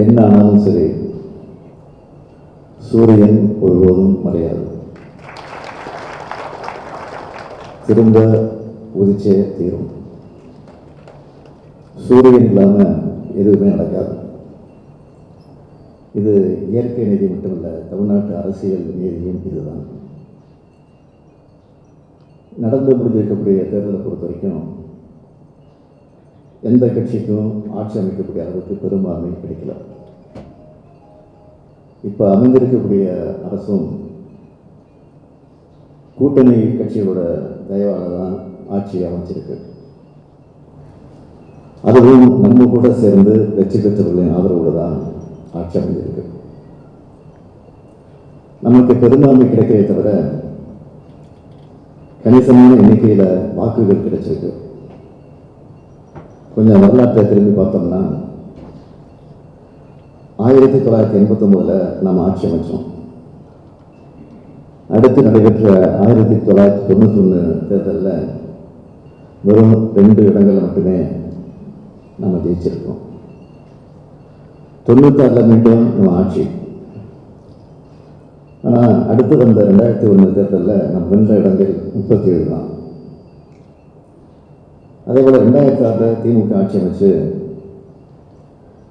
என்ன ஆனாலும் சரி, சூரியன் ஒருபோதும் மறையாது. திரும்ப உதிச்சே தீரும். சூரியன் இல்லாமல் எதுவுமே நடக்காது. இது இயற்கை நீதி மட்டுமல்ல, தமிழ்நாட்டு அரசியல் நீதியும் இதுதான். நடந்து முடிஞ்சிருக்கக்கூடிய தேர்தலை பொறுத்த வரைக்கும் எந்த கட்சிக்கும் ஆட்சி அமைக்கக்கூடிய அளவுக்கு பெரும்பான்மை கிடைக்கல. இப்போ அமைந்திருக்கக்கூடிய அரசும் கூட்டணி கட்சிகளோட தயவால தான் ஆட்சி அமைச்சிருக்கு. அதுவும் நம்ம கூட சேர்ந்து வெற்றி பெற்றவர்களின் ஆதரவோடு தான் ஆட்சி அமைந்திருக்கு. நமக்கு பெரும்பான்மை கிடைக்கிறதை தவிர கணிசமான எண்ணிக்கையில் வாக்குகள் கிடைச்சிருக்கு. கொஞ்சம் வரலாற்றை திரும்பி பார்த்தோம்னா 1989 நம்ம ஆட்சி அமைச்சோம். அடுத்து நடைபெற்ற 1991 தேர்தலில் வெறும் 2 இடங்களில் மட்டுமே நம்ம ஜெயிச்சிருக்கோம். 96 மீண்டும் நம்ம ஆட்சி. ஆனால் அடுத்து வந்த 2001 தேர்தலில் நம்ம வென்ற இடங்கள் 37 தான். அதே போல் 2006 திமுக ஆட்சி அமைச்சு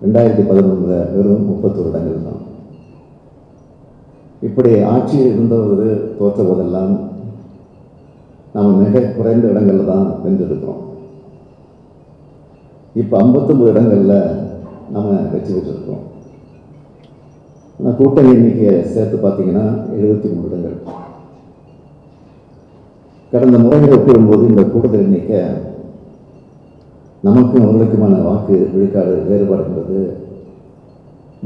2011 வெறும் 31 இடங்கள் தான். இப்படி ஆட்சியில் இருந்தவது தோற்ற போதெல்லாம் நாம் மிக குறைந்த இடங்களில் தான் வென்றிருக்கிறோம். இப்போ 59 இடங்களில் நம்ம வெற்றி பெற்றிருக்கிறோம். ஆனால் கூட்டணி எண்ணிக்கையை சேர்த்து பார்த்தீங்கன்னா 73 இடங்கள். கடந்த முறைகளை ஒப்பிடும்போது இந்த கூடுதல் எண்ணிக்கை நமக்கும் அவர்களுக்குமான வாக்கு விழுக்காடு வேறுபாடு என்பது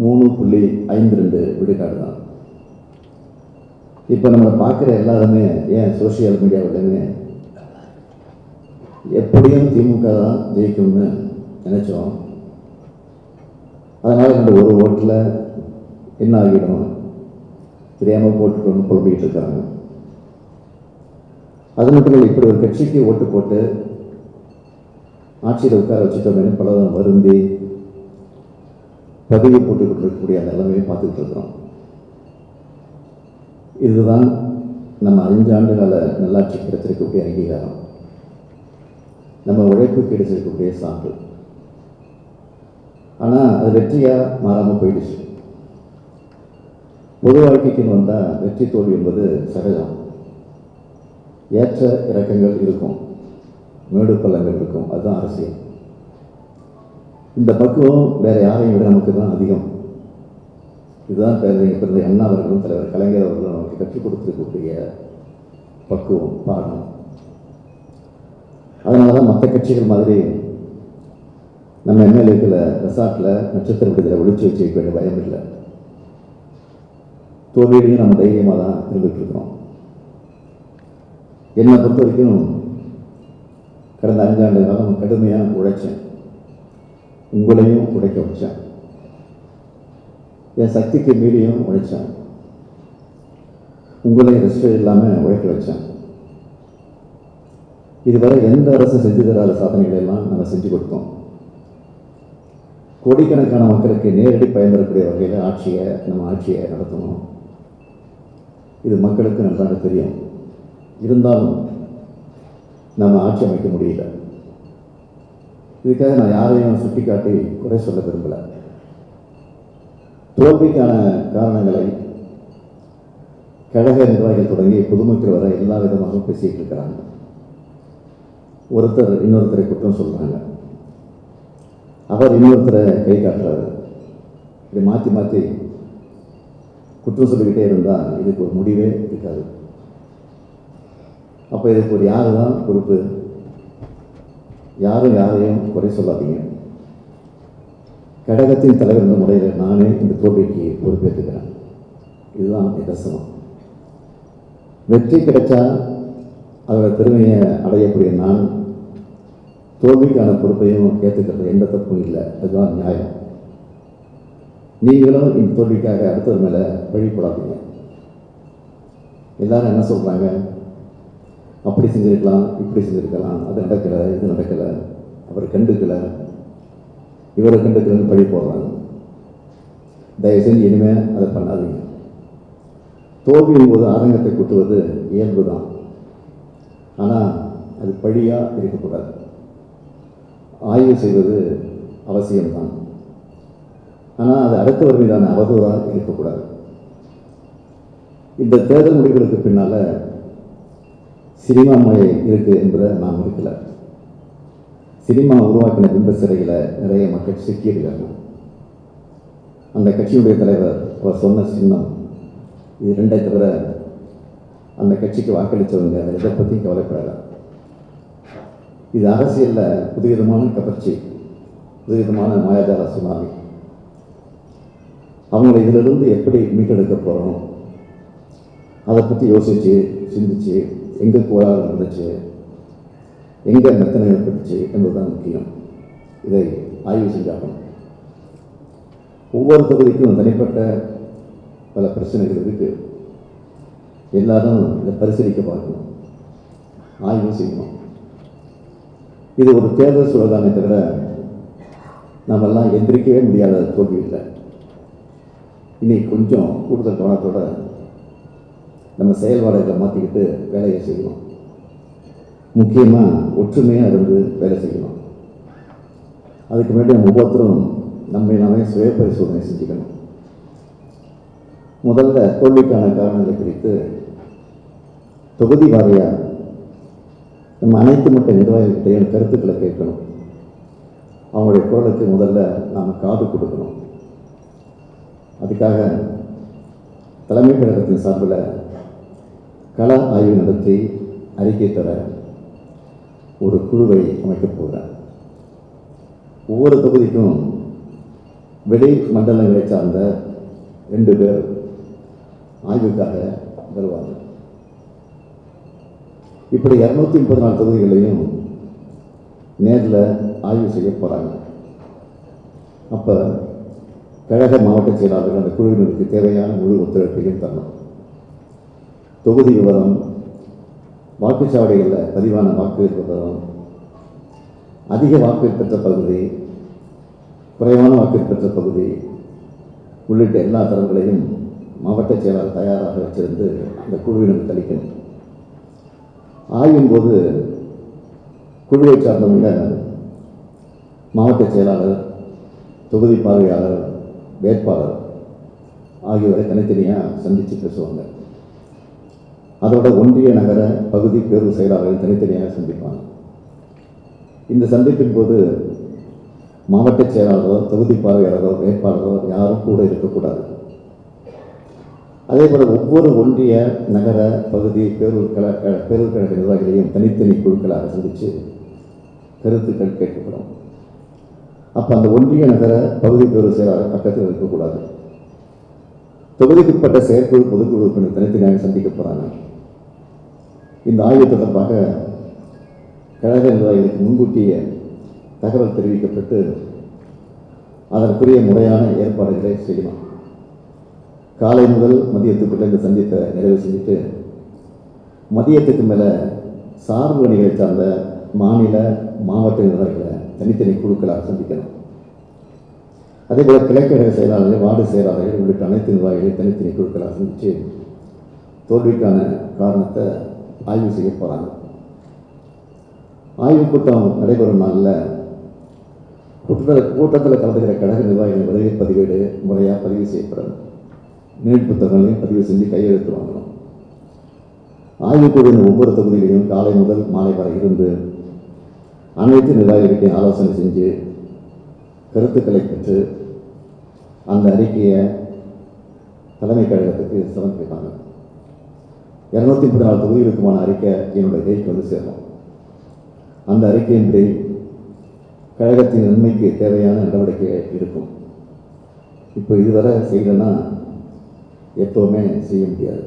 3.52 விழுக்காடு தான். இப்போ நம்ம பார்க்குற எல்லாருமே ஏன் சோசியல் மீடியாவிலுமே எப்படியும் திமுக தான் ஜெயிக்கும்னு நினைச்சோம். அதனால் இந்த ஒரு ஓட்டில் என்ன ஆகிடும் தெரியாமல் போட்டுக்கணும்னு புலம்பிக்கிட்டு இருக்காங்க. அது மட்டும் இல்லை, இப்படி ஒரு கட்சிக்கு ஓட்டு போட்டு ஆட்சியில் உட்கார வச்சுட்டோம்னு பலரும் வருந்தி பதிவு போட்டுக்கிட்டு இருக்கக்கூடிய நிலைமையை பார்த்துக்கிட்டு இருக்கிறோம். இதுதான் நம்ம 5 ஆண்டு கால நல்லாட்சி கிடைச்சிருக்கக்கூடிய அங்கீகாரம், நம்ம உழைப்பு கிடைச்சிருக்கக்கூடிய சான்று. ஆனால் அது வெற்றியாக மாறாமல் போயிடுச்சு. பொது வாழ்க்கைக்குன்னு வந்தால் வெற்றி தோல்வி என்பது சகஜம். ஏற்ற இறக்கங்கள் இருக்கும், மேடு பள்ளங்கள் இருக்கும். அதுதான் அரசியல். இந்த பக்குவம் வேற யாரையும் விட நமக்கு தான் அதிகம். இதுதான் பிறந்த அண்ணா அவர்களும் தலைவர் கலைஞர் அவர்களும் நமக்கு கற்றுக் கொடுத்துருக்கக்கூடிய பக்குவம், பாடம். அதனால தான் மற்ற கட்சிகள் மாதிரி நம்ம எம்எல்ஏக்களை ரெசார்ட்டில் நட்சத்திர விடுதலை ஒழிச்சு வச்சு வைக்க வேண்டிய பயம் இல்லை. தோல்வியிலையும் நம்ம தைரியமாக தான் இருந்துகிட்டு இருக்கிறோம். என்னை பொறுத்த வரைக்கும் கடந்த 5 ஆண்டு காலம் கடுமையாக உழைச்சேன், உங்களையும் உழைக்க வச்சேன், என் சக்திக்கு மீறியும் உழைச்சேன், உங்களை ரெஸ்ட் இல்லாமல் உழைக்க வச்சேன். இதுவரை எந்த அரசு செஞ்சு தராத சாதனைகளை எல்லாம் நம்ம செஞ்சு கொடுத்தோம். கோடிக்கணக்கான மக்களுக்கு நேரடி பயன் தரக்கூடிய வகையில் நம்ம ஆட்சியை நடத்தணும். இது மக்களுக்கு நன்றாக தெரியும். இருந்தாலும் நம்ம ஆட்சி அமைக்க முடியல. இதுக்காக நான் யாரையும் சுட்டிக்காட்டி குறை சொல்ல விரும்பல. தோல்விக்கான காரணங்களை கழக நிர்வாகிகள் தொடங்கி பொதுமக்கள் வர எல்லா விதமாக பேசிட்டு இருக்கிறாங்க. ஒருத்தர் இன்னொருத்தரை குற்றம் சொல்றாங்க, அவர் இன்னொருத்தரை கை காட்டுறாரு. இப்படி மாற்றி மாற்றி குற்றம் சொல்லிக்கிட்டே இருந்தால் இதுக்கு ஒரு முடிவே இருக்காது. அப்போ இதுக்கு ஒரு யாரு தான் பொறுப்பு? யாரும் யாரையும் குறை சொல்லாதீங்க. கழகத்தின் தலைவர் என்ற முறையில் நானே இந்த தோல்விக்கு பொறுப்பேற்றுக்கிறேன். இதுதான் நிதர்சனம். வெற்றி கிடைச்சா அதோட பெருமையை அடையக்கூடிய நான் தோல்விக்கான பொறுப்பையும் ஏற்றுக்கிறது எந்த தப்பும் இல்லை. அதுதான் நியாயம். நீங்களும் இந்த தோல்விக்காக அடுத்தவர் மேலே வழிபடாதீங்க. எல்லாரும் என்ன சொல்கிறாங்க, அப்படி செஞ்சுருக்கலாம், இப்படி செஞ்சுருக்கலாம், அது நடக்கலை, இது நடக்கலை, அவர் கண்டுக்கலை, இவரை கண்டுக்கலன்னு பழி போடுறாங்க. தயவு செஞ்சு இனிமேல் அதை பண்ணாதீங்க. தோல்வியின் போது ஆதங்கத்தை கூட்டுவது இயல்பு தான். ஆனால் அது பழியாக இருக்கக்கூடாது. ஆய்வு செய்வது அவசியம்தான். ஆனால் அது அடுத்தவர் மீதான அவதூறாக இருக்கக்கூடாது. இந்த தேர்தல் முடிவுகளுக்கு பின்னால் சினிமா மொழி இருக்குது என்பதை நான் மறுக்கல. சினிமா உருவாக்கின பிம்ப சிறையில் நிறைய மக்கள் சிக்கியிருக்காங்க. அந்த கட்சியுடைய தலைவர் அவர் சொன்ன சின்னம் இது ரெண்டை தவிர அந்த கட்சிக்கு வாக்களித்தவங்க அதை எதை பற்றியும் கவலைப்படலை. இது அரசியலில் புதுவிதமான கவர்ச்சி, புதுவிதமான மாயாஜால சுனாமி. அவங்களை இதிலிருந்து எப்படி மீட்டெடுக்க போகிறோம் அதை பற்றி யோசித்து சிந்திச்சு எங்கே கோளாறு இருந்துச்சு, எங்கே மெத்தனை ஏற்பட்டுச்சு என்பதுதான் முக்கியம். இதை ஆய்வு செஞ்சாகணும். ஒவ்வொரு தொகுதிக்கும் தனிப்பட்ட பல பிரச்சனைகள் இருக்குது. எல்லாரும் இதை பரிசீலிக்க பார்க்கணும், ஆய்வு செய்யணும். இது ஒரு தேர்தல் சூழலானே தவிர நம்மெல்லாம் எந்திரிக்கவே முடியாத தோல்வி இல்லை. இன்னைக்கு கொஞ்சம் கூடுதல் கவனத்தோட நம்ம செயல்பாடுகளை மாற்றிக்கிட்டு வேலையை செய்யணும். முக்கியமாக ஒற்றுமையாக இருந்து வேலை செய்யணும். அதுக்கு முன்னாடி நம்ம ஒவ்வொருத்தரும் நம்மை நாமே சுய பரிசோதனை செஞ்சுக்கணும். முதல்ல தோல்விக்கான காரணங்கள் குறித்து தொகுதி வாரியாக நம்ம அனைத்து மட்ட நிர்வாகிகிட்டையும் கருத்துக்களை கேட்கணும். அவங்களுடைய குரலுக்கு முதல்ல நாம் காது கொடுக்கணும். அதுக்காக தலைமை கழகத்தின் சார்பில் கள ஆய்வு நடத்தி அறிக்கை தர ஒரு குழுவை அமைக்கப் போகிறேன். ஒவ்வொரு தொகுதிக்கும் வெளி மண்டலங்களை சார்ந்த 2 பேர் ஆய்வுக்காக வருவாங்க. இப்படி 234 தொகுதிகளையும் நேரில் ஆய்வு செய்ய போகிறாங்க. அப்போ கழக மாவட்ட செயலாளர்கள் அந்த குழுவினருக்கு தேவையான முழு ஒத்துழைப்பையும் தரணும். தொகுதி விவரம், வாக்குச்சாவடிகளில் பதிவான வாக்குகள் விவரம், அதிக வாக்குகள் பெற்ற பகுதி, குறைவான வாக்குகள் பெற்ற பகுதி உள்ளிட்ட எல்லா தரங்களையும் மாவட்ட செயலாளர் தயாராக வச்சிருந்து அந்த குழுவினருக்கு அளிக்கணும். ஆய்வின் போது குழுவை சார்ந்தவங்க மாவட்ட செயலாளர், தொகுதி பார்வையாளர், வேட்பாளர் ஆகியோரை தனித்தனியாக சந்தித்து பேசுவாங்க. அதோட ஒன்றிய நகர பகுதி பேரூர் செயலாளர்கள் தனித்தனியாக சந்திப்பாங்க. இந்த சந்திப்பின் போது மாவட்ட செயலாளரோ, தொகுதி பார்வையாளரோ, வேட்பாளரோ யாரும் கூட இருக்கக்கூடாது. அதே போல் ஒவ்வொரு ஒன்றிய நகர பகுதி பேரூர் கழக நிர்வாகிகளையும் தனித்தனி குழுக்களாக சந்தித்து கருத்துக்கள் கேட்கப்படும். அப்போ அந்த ஒன்றிய நகர பகுதி பேரூர் செயலாளர் பக்கத்தில் இருக்கக்கூடாது. தொகுதிக்குட்பட்ட செயற்குழு பொதுக்குழு உறுப்பினர் தனித்தனியாக சந்திக்க போகிறாங்க. இந்த ஆய்வு தொடர்பாக கழக நிர்வாகிகளுக்கு முன்கூட்டிய தகவல் தெரிவிக்கப்பட்டு அதற்குரிய முறையான ஏற்பாடுகளை செய்யலாம். காலை முதல் மதியத்துக்குள்ள இந்த சந்திப்பை நிறைவு செஞ்சுட்டு மதியத்துக்கு மேலே சார்பு அணிகளை சார்ந்த மாநில மாவட்ட நிர்வாகிகளை தனித்தனி குழுக்களாக சந்திக்கணும். அதேபோல் கிளைக்கழக செயலாளர்கள், வார்டு செயலாளர்கள் உள்ளிட்ட அனைத்து நிர்வாகிகளை தனித்தனி குழுக்களாக சந்தித்து தோல்விக்கான காரணத்தை ஆய்வு செய்ய போகிறாங்க. ஆய்வு கூட்டம் நடைபெறும் நாளில் கூட்டத்தில் கலந்துகிற கழக நிர்வாகிகள் வருகை பதிவேடு முறையாக பதிவு செய்யப்படணும். நீட் புத்தகங்களையும் பதிவு செஞ்சு கையெழுத்து வாங்கணும். ஆய்வுக்குழுவின் ஒவ்வொரு தொகுதியிலையும் காலை முதல் மாலை வரை இருந்து அனைத்து நிர்வாகிகளையும் ஆலோசனை செஞ்சு கருத்துக்களை பெற்று அந்த அறிக்கையை தலைமை கழகத்துக்கு சமர்ப்பிப்பாங்க. 234 தொகுதிகளுக்குமான அறிக்கை என்னுடைய கைக்கு வந்து சேரும். அந்த அறிக்கையின்படி கழகத்தின் நன்மைக்கு தேவையான நடவடிக்கை இருக்கும். இப்போ இதுவரை செய்யலைன்னா எப்போவுமே செய்ய முடியாது.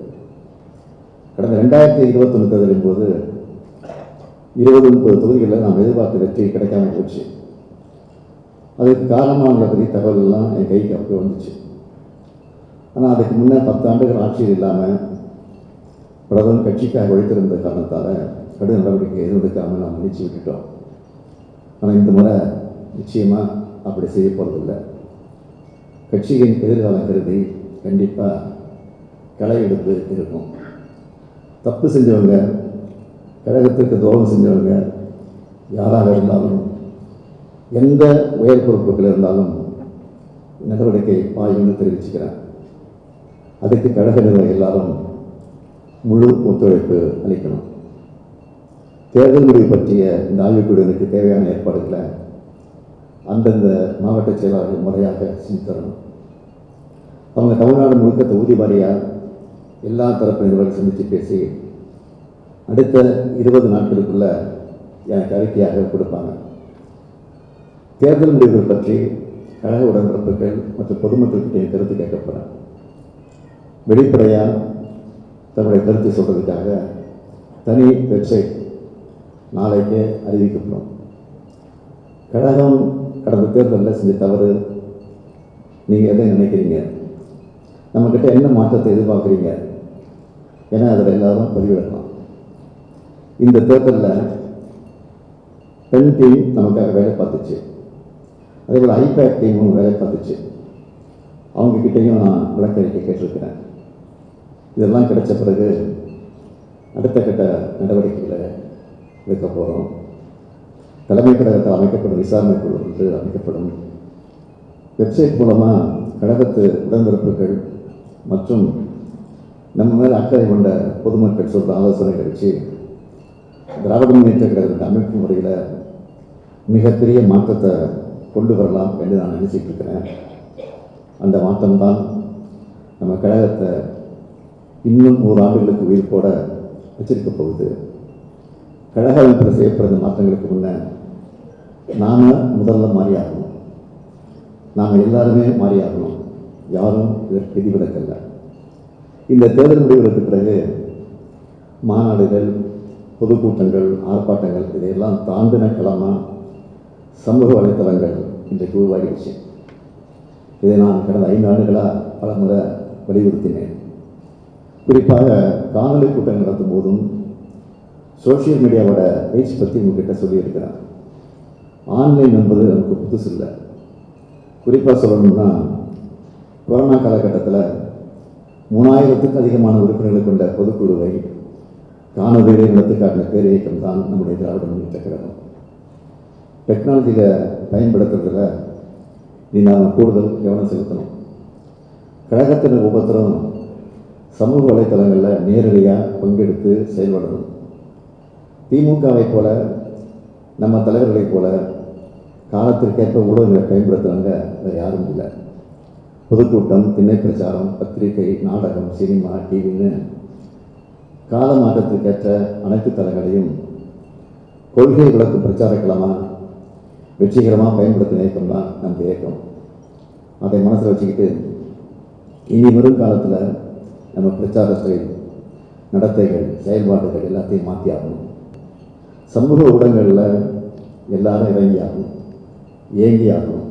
கடந்த 2021 தேர்தலின் போது 20-30 தொகுதிகளில் நாம் எதிர்பார்த்த வெற்றி கிடைக்காம போச்சு. அதுக்கு காரணமாக பற்றி தகவல்லாம் என் கைக்கு அப்போ வந்துச்சு. ஆனால் அதுக்கு முன்னே 10 ஆண்டுகள் ஆட்சியில் இல்லாமல் பிரதமர் கட்சிக்காக உழைத்திருந்த காரணத்தால் கடும் நடவடிக்கை எதுவும் எடுக்காமல் நாம் நினைச்சு விட்டுட்டோம். ஆனால் இந்த முறை நிச்சயமாக அப்படி செய்ய போகிறதில்லை. கட்சியின் எதிர்காலம் கருதி கண்டிப்பாக களை எடுப்பு இருக்கும். தப்பு செஞ்சவங்க, கழகத்திற்கு துரோகம் செஞ்சவங்க யாராக இருந்தாலும், எந்த உயர் பொறுப்புகள் இருந்தாலும் நடவடிக்கை பாயும்னு தெரிவிச்சுக்கிறேன். அதுக்கு கழக நிர்வாகிகள் எல்லாரும் முழு ஒத்துழைப்பு அளிக்கணும். தேர்தல் முடிவு பற்றிய இந்த ஆய்வுக்குழுவிற்கு தேவையான ஏற்பாடுகளை அந்தந்த மாவட்ட செயலாளர்கள் முறையாக செஞ்சு தரணும். அவங்க தமிழ்நாடு முழுக்க தொகுதி வாரியாக எல்லா தரப்பு நிர்வாகிகள் சந்தித்து பேசி அடுத்த 20 நாட்களுக்குள்ள எனக்கு அறிக்கையாக கொடுப்பாங்க. தேர்தல் முடிவுகள் பற்றி கழக உடன்பிறப்புகள் மற்றும் பொதுமக்கள்கிட்ட கருத்து கேட்கப்படும். வெளிப்படையாக தன்னுடைய கருத்து சொல்றதுக்காக தனி வெப்சைட் நாளைக்கே அறிவிக்கப்படும். கழகம் கடந்த தேர்தலில் செஞ்ச தவறு நீங்கள் எதை நினைக்கிறீங்க, நம்மக்கிட்ட என்ன மாற்றத்தை எதிர்பார்க்குறீங்க ஏன்னா அதில் எல்லாரும் பதிவிடலாம். இந்த தேர்தலில் பெண் டீம் நமக்காக வேலை பார்த்துச்சு, அதே போல் ஐபேக் டீமும் வேலை பார்த்துச்சு. அவங்கக்கிட்டையும் நான் விளக்கறிக்கை கேட்டிருக்கிறேன். இதெல்லாம் கிடைச்ச பிறகு அடுத்த கட்ட நடவடிக்கைகளை எடுக்க போகிறோம். தலைமை கழகத்தில் அமைக்கப்படும் விசாரணை குழு என்று அமைக்கப்படும். வெப்சைட் மூலமாக கழகத்து உடன்பிறப்புகள் மற்றும் நம்ம மேல் அக்கறை கொண்ட பொதுமக்கள் சொல்கிற ஆலோசனைகளை வச்சு திராவிட முன்னேற்ற கழகத்தின் அமைப்பு முறையில் மிகப்பெரிய மாற்றத்தை கொண்டு வரலாம் என்று நான் நினைச்சிட்டு இருக்கிறேன். அந்த மாற்றம்தான் நம்ம கழகத்தை இன்னும் 100 ஆண்டுகளுக்கு உயிர் போட வச்சிருக்க போகுது. கழக அமைப்பில் செய்யப்படுற மாற்றங்களுக்கு முன்னே நாம் முதல்ல மாறியாகணும். நாம் எல்லாருமே மாறியாகணும். யாரும் இதற்கு விதிவிலக்கல்ல. இந்த தேர்தல் முடிவுகளுக்கு பிறகு மாநாடுகள், பொதுக்கூட்டங்கள், ஆர்ப்பாட்டங்கள் இதையெல்லாம் தாண்டின களமாக சமூக வலைத்தளங்கள் இன்றைக்கு உருவாகிடுச்சு. இதை நான் கடந்த 5 ஆண்டுகளாக பல முறை வலியுறுத்தினேன். குறிப்பாக காணொலி கூட்டங்கள் நடத்தும் போதும் சோஷியல் மீடியாவோட ரீச் பற்றி உங்ககிட்ட சொல்லியிருக்கிறேன். ஆன்லைன் என்பது நமக்கு புதுசு இல்லை. குறிப்பாக சொல்லணும்னா கொரோனா காலகட்டத்தில் 3000க்கும் அதிகமான உறுப்பினர்களை கொண்ட பொதுக்குழுவை காணொலியை நடத்தி காட்டின பேர் இயக்கம் தான் நம்முடைய திராவிட முன்னேற்ற கழகம். டெக்னாலஜியை பயன்படுத்துறதுல நாம் கூடுதல் கவனம் செலுத்தணும். கழகத்தினர் ஒவ்வொருத்தரும் சமூக வலைத்தளங்களில் நேரடியாக பங்கெடுத்து செயல்படணும். திமுகவை போல நம்ம தலைவர்களைப் போல காலத்திற்கேற்ப ஊடகங்களை பயன்படுத்துகிறாங்க வேறு யாரும் இல்லை. பொதுக்கூட்டம், திண்ணை பிரச்சாரம், பத்திரிகை, நாடகம், சினிமா, டிவின்னு கால மாற்றத்திற்கேற்ற அனைத்து தளங்களையும் கொள்கை விளக்கும் பிரச்சாரக்களமாக வெற்றிகரமாக பயன்படுத்த இயக்கம் தான் நம்ம இயக்கம். அதை மனசில் வச்சுக்கிட்டு இனி வரும் காலத்தில் நம்ம பிரச்சாரத்தை, நடத்தைகள், செயல்பாடுகள் எல்லாத்தையும் மாற்றி ஆகணும். சமூக ஊடகங்களில் எல்லாரும் இறங்கி ஆகணும், இயங்கி ஆகணும்.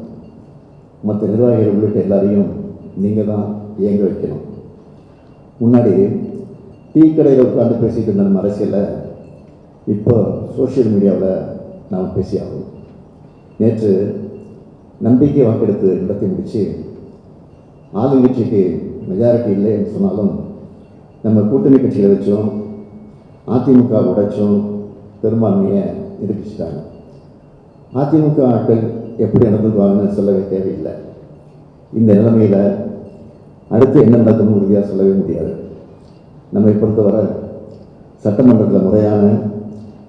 மற்ற நிர்வாகிகள் உள்ளிட்ட எல்லாரையும் நீங்கள் தான் இயங்க வைக்கணும். முன்னாடி டீ கடையில் உட்காந்து பேசிகிட்டு இருந்த நம்ம அரசியலில் இப்போ சோஷியல் மீடியாவில் நாம் பேசி ஆகணும். நேற்று நம்பிக்கை வாக்கெடுப்பு நடத்தி முடித்து ஆளுங்கட்சிக்கு மெஜாரிட்டி இல்லைன்னு சொன்னாலும் நம்ம கூட்டணி கட்சிகளை வச்சோம் அதிமுக உடைச்சும் பெரும்பான்மையை நிரூபிச்சிட்டாங்க. அதிமுக ஆட்கள் எப்படி நடந்துக்குவாங்கன்னு சொல்லவே தேவையில்லை. இந்த நிலைமையில் அடுத்து என்ன நடக்கும்னு உறுதியாக சொல்லவே முடியாது. நம்மை பொறுத்தவரை சட்டமன்றத்தில் முறையான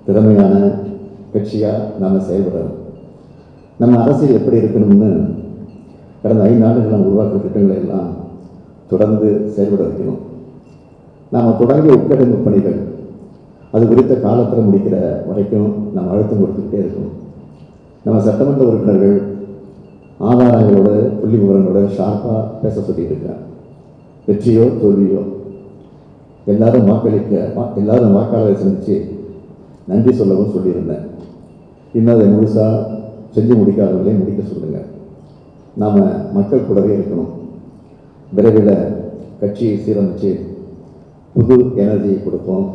திறமையான கட்சியாக நாம் செயல்படணும். நம்ம அரசியல் எப்படி இருக்கணும்னு கடந்த 5 ஆண்டுகள் நாம் உருவாக்கிய திட்டங்களை எல்லாம் தொடர்ந்து செயல்பட வைக்கணும். நாம் தொடங்கிய உட்கட்டமைப்பு பணிகள் அது குறித்த காலத்தில் முடிக்கிற வரைக்கும் நம்ம அழுத்தம் கொடுத்துக்கிட்டே இருக்கணும். நம்ம சட்டமன்ற உறுப்பினர்கள் ஆதாரங்களோட புள்ளி விவரங்களோட ஷார்ப்பாக பேச சொல்லியிருக்கிறேன். வெற்றியோ தோல்வியோ எல்லாரும் வாக்காளரை சந்தித்து நன்றி சொல்லவும் சொல்லியிருந்தேன். இன்னும் அதை முழுசாக செஞ்சு முடிக்காதவர்களே முடிக்க சொல்லுங்கள். நாம் மக்கள் கூடவே இருக்கணும். விரைவில் கட்சியை சீரமைச்சு புது எனர்ஜியை கொடுப்போம்.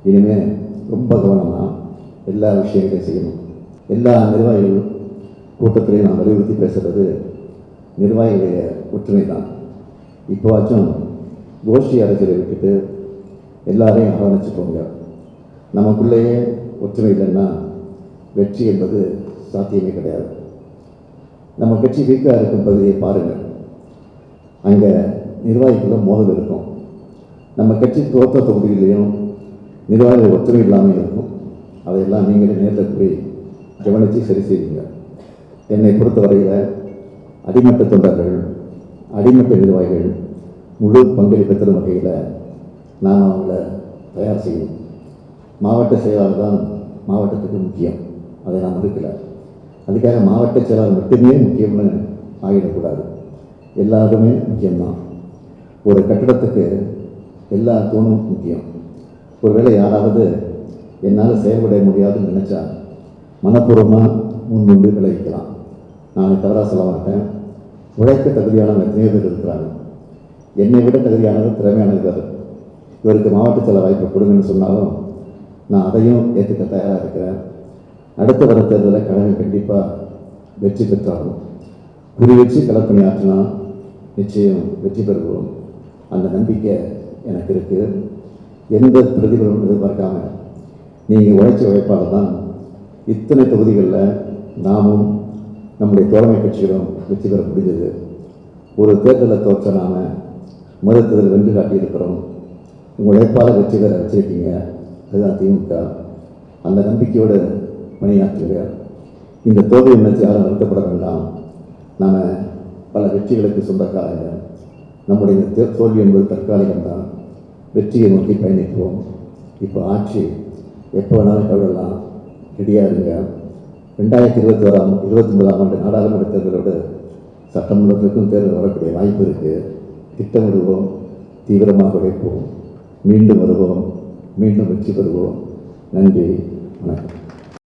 இனிமேல் ரொம்ப கவனமாக எல்லா விஷயங்களையும் செய்யணும். எல்லா நிர்வாகிகள் கூட்டத்திலையும் நான் வலியுறுத்தி பேசுகிறது நிர்வாகிகளுடைய ஒற்றுமை தான். இப்போவாச்சும் கோஷ்டி அரசியலை விட்டுட்டு எல்லாரையும் அரவணைச்சு போங்க. நமக்குள்ளேயே ஒற்றுமை இல்லைன்னா வெற்றி என்பது சாத்தியமே கிடையாது. நம்ம கட்சி வீக்காக இருக்கும் பகுதியை பாருங்கள். அங்கே நிர்வாகிகளும் மோதல் இருக்கும். நம்ம கட்சி தோற்ற தொகுதியிலையும் நிர்வாகிகள் ஒற்றுமை இல்லாமல் இருக்கும். அதையெல்லாம் நீங்களே நேரில் போய் கவனித்து சரி செய்வீங்க. என்னை பொறுத்தவரையில் அடிமட்ட தொண்டர்கள், அடிமட்ட நிர்வாகிகள் முழு பங்களிப்பு தரும் வகையில் நாம் அவங்கள தயார் செய்யணும். மாவட்ட செயலாளர் தான் மாவட்டத்துக்கு முக்கியம், அதை நான் மறுக்கலை. அதுக்காக மாவட்ட செயலாளர் மட்டுமே முக்கியம்னு ஆகிடக்கூடாது. எல்லாருமே முக்கியம்தான். ஒரு கட்டிடத்துக்கு எல்லா தூணும் முக்கியம். ஒருவேளை யாராவது என்னால் செயல்பட முடியாதுன்னு நினச்சா மனப்பூர்வமாக முன்வந்து விளைவிக்கலாம். நான் தவறாக சொல்ல மாட்டேன். உழைக்க தகுதியானவங்க எத்தனையோ பேர் இருக்கிறாங்க. என்னை விட தகுதியானவர், திறமையானவர். இவருக்கு மாவட்ட செயலர் வாய்ப்பு கொடுங்கன்னு சொன்னாலும் நான் அதையும் ஏற்றுக்க தயாராக இருக்கிறேன். அடுத்த வர தேர்தலில் கழகம் கண்டிப்பாக வெற்றி பெற்றாகும். குறி வச்சு களப்பணி ஆற்றினா நிச்சயம் வெற்றி பெறுவோம். அந்த நம்பிக்கை எனக்கு இருக்குது. எந்த பிரதிபலனும் எதிர்பார்க்காம நீங்கள் உழைப்பாளர் தான் இத்தனை தொகுதிகளில் நாமும் நம்முடைய தோழமை கட்சிகளும் வெற்றி பெற முடிஞ்சது. ஒரு தேர்தலில் தோற்ற நாம முதல் தேர்தல் வென்று காட்டியிருக்கிறோம். உங்கள் உழைப்பாளர் வெற்றி பெற வச்சிருக்கீங்க. அதுதான் திமுக. அந்த நம்பிக்கையோடு பணியாற்றுங்க. இந்த தோல்வியை நினைச்சு யாரும் வருத்தப்பட வேண்டாம். நாம் பல வெற்றிகளுக்கு சொந்தக்காரங்க. நம்முடைய இந்த தோல்வி என்பது தற்காலிகம்தான். வெற்றியை நோக்கி பயணிப்போம். இப்போ ஆட்சி எப்போ வேணாலும் கவிழலாம். ரெடியாக இருங்க. 2029 ஆண்டு நாடாளுமன்ற தேர்தலோடு சட்டமன்றத்திற்கும் தேர்தல் வரக்கூடிய வாய்ப்பு இருக்குது. திட்டமிடுவோம், தீவிரமாக உழைப்போம், மீண்டும் வருவோம், மீண்டும் வெற்றி பெறுவோம். நன்றி, வணக்கம்.